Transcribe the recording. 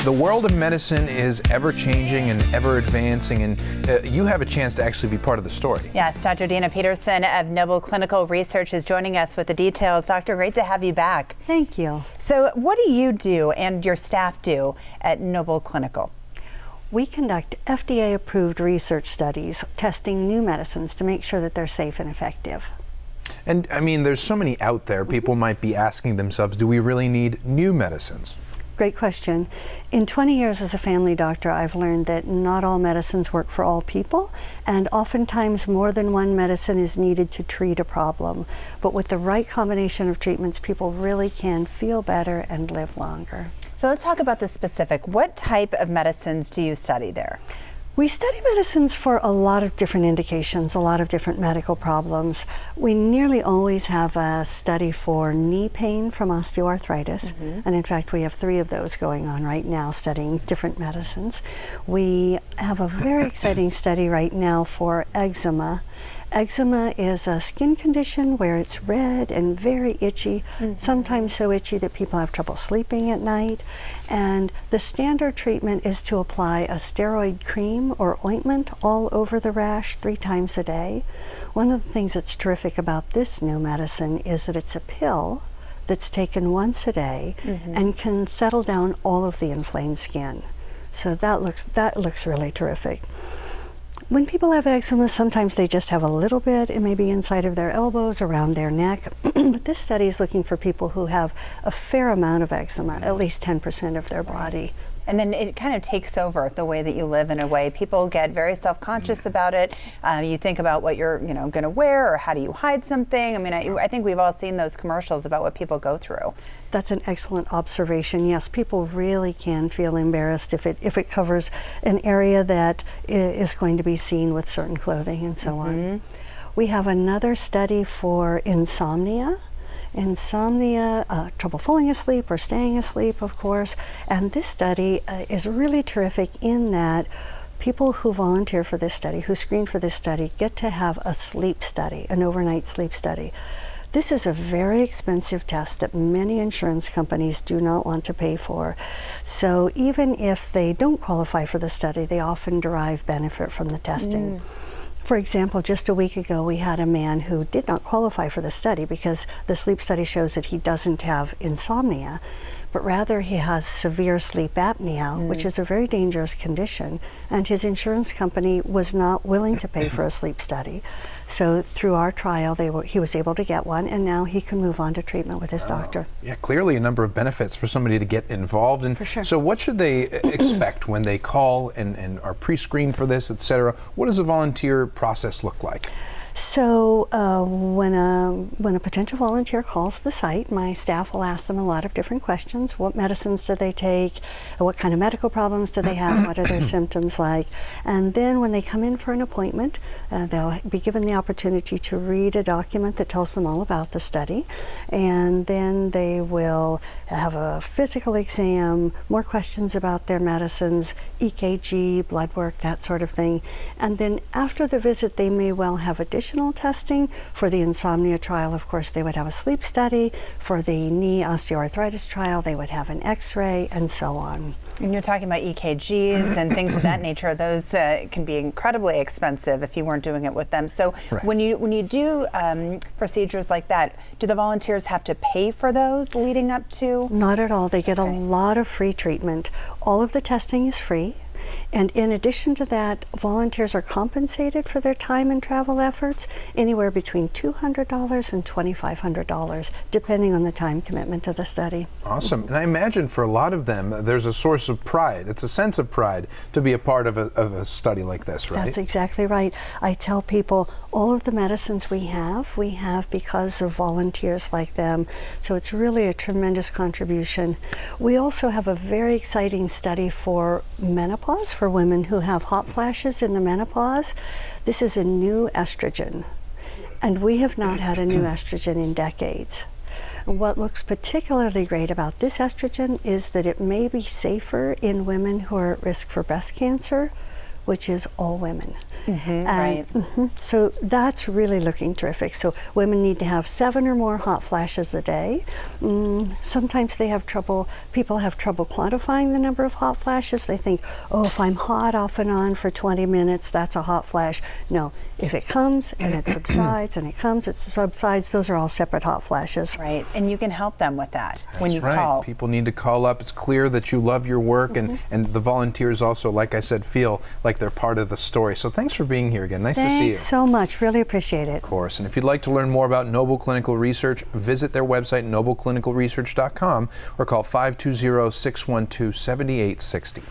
The world of medicine is ever changing and ever advancing, and you have a chance to actually be part of the story. Yes, Dr. Dina Peterson of Noble Clinical Research is joining us with the details. Doctor, great to have you back. Thank you. So what do you do and your staff do at Noble Clinical? We conduct FDA-approved research studies testing new medicines to make sure that they're safe and effective. And I mean, there's so many out there. People might be asking themselves, do we really need new medicines? Great question. In 20 years as a family doctor, I've learned that not all medicines work for all people, and oftentimes more than one medicine is needed to treat a problem. But with the right combination of treatments, people really can feel better and live longer. So let's talk about the specific. What type of medicines do you study there? We study medicines for a lot of different indications, a lot of different medical problems. We nearly always have a study for knee pain from osteoarthritis, and in fact we have 3 of those going on right now studying different medicines. We have a very exciting study right now for eczema. Eczema is a skin condition where it's red and very itchy, sometimes so itchy that people have trouble sleeping at night. And the standard treatment is to apply a steroid cream or ointment all over the rash 3 times a day. One of the things that's terrific about this new medicine is that it's a pill that's taken once a day and can settle down all of the inflamed skin. So that looks really terrific. When people have eczema, sometimes they just have a little bit. It may be inside of their elbows, around their neck. But this study is looking for people who have a fair amount of eczema, at least 10% of their body. And then it kind of takes over the way that you live in a way. People get very self-conscious about it. You think about what you're going to wear, or how do you hide something. I mean, I think we've all seen those commercials about what people go through. That's an excellent observation. Yes, people really can feel embarrassed if it covers an area that is going to be seen with certain clothing and so on. We have another study for insomnia. Trouble falling asleep or staying asleep, of course. And this study is really terrific in that people who volunteer for this study, who screen for this study, get to have a sleep study, an overnight sleep study. This is a very expensive test that many insurance companies do not want to pay for. So even if they don't qualify for the study, they often derive benefit from the testing. For example, just a week ago, we had a man who did not qualify for the study because the sleep study shows that he doesn't have insomnia, but rather he has severe sleep apnea, which is a very dangerous condition, and his insurance company was not willing to pay for a sleep study. So through our trial, he was able to get one, and now he can move on to treatment with his doctor. Yeah, clearly a number of benefits for somebody to get involved in. For sure. So what should they expect when they call and are pre-screened for this, etc.? What does the volunteer process look like? So when a potential volunteer calls the site, my staff will ask them a lot of different questions. What medicines do they take? What kind of medical problems do they have? What are their symptoms like? And then when they come in for an appointment, they'll be given the opportunity to read a document that tells them all about the study. And then they will have a physical exam, more questions about their medicines, EKG, blood work, that sort of thing. And then after the visit, they may well have additional testing. For the insomnia trial, of course, they would have a sleep study. For the knee osteoarthritis trial, they would have an x-ray, and so on. And you're talking about EKGs and things of that nature. Those can be incredibly expensive if you weren't doing it with them. So when you do procedures like that, do the volunteers have to pay for those leading up to? Not at all. They get a lot of free treatment. All of the testing is free. And in addition to that, volunteers are compensated for their time and travel efforts anywhere between $200 and $2,500, depending on the time commitment to the study. Awesome. And I imagine for a lot of them, there's a source of pride. It's a sense of pride to be a part of a study like this, right? That's exactly right. I tell people all of the medicines we have because of volunteers like them. So it's really a tremendous contribution. We also have a very exciting study for menopause, for women who have hot flashes in the menopause. This is a new estrogen, and we have not had a new estrogen in decades. What looks particularly great about this estrogen is that it may be safer in women who are at risk for breast cancer, which is all women. Right. So that's really looking terrific. So women need to have 7 or more hot flashes a day. Sometimes they have trouble, people have trouble quantifying the number of hot flashes. They think, oh, if I'm hot off and on for 20 minutes, that's a hot flash. No, if it comes and it subsides and it comes, it subsides, those are all separate hot flashes. Right, and you can help them with that when That's you right. call. People need to call up. It's clear that you love your work, and the volunteers also, like I said, feel like they're part of the story. So thanks for being here again. Nice to see you. Thanks so much. Really appreciate it. Of course. And if you'd like to learn more about Noble Clinical Research, visit their website, nobleclinicalresearch.com, or call 520-612-7860.